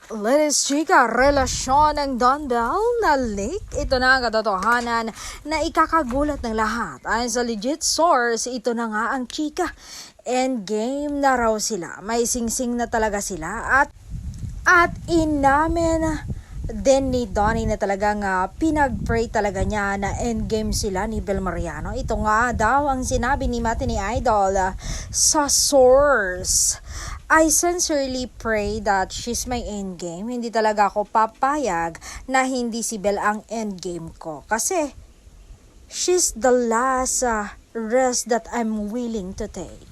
Ladies chika, relasyon ng Don Bell na leak. Ito na ang katotohanan na ikakagulat ng lahat. Ayon sa legit source, ito na nga ang chika. Endgame na raw sila. May singsing na talaga sila at inamin din ni Donnie na talagang pinag-pray talaga niya na endgame sila ni Bel Mariano. Ito nga daw ang sinabi ni Matini Idol sa source. I sincerely pray that she's my endgame. Hindi talaga ako papayag na hindi si Bel ang endgame ko. Kasi she's the last risk that I'm willing to take.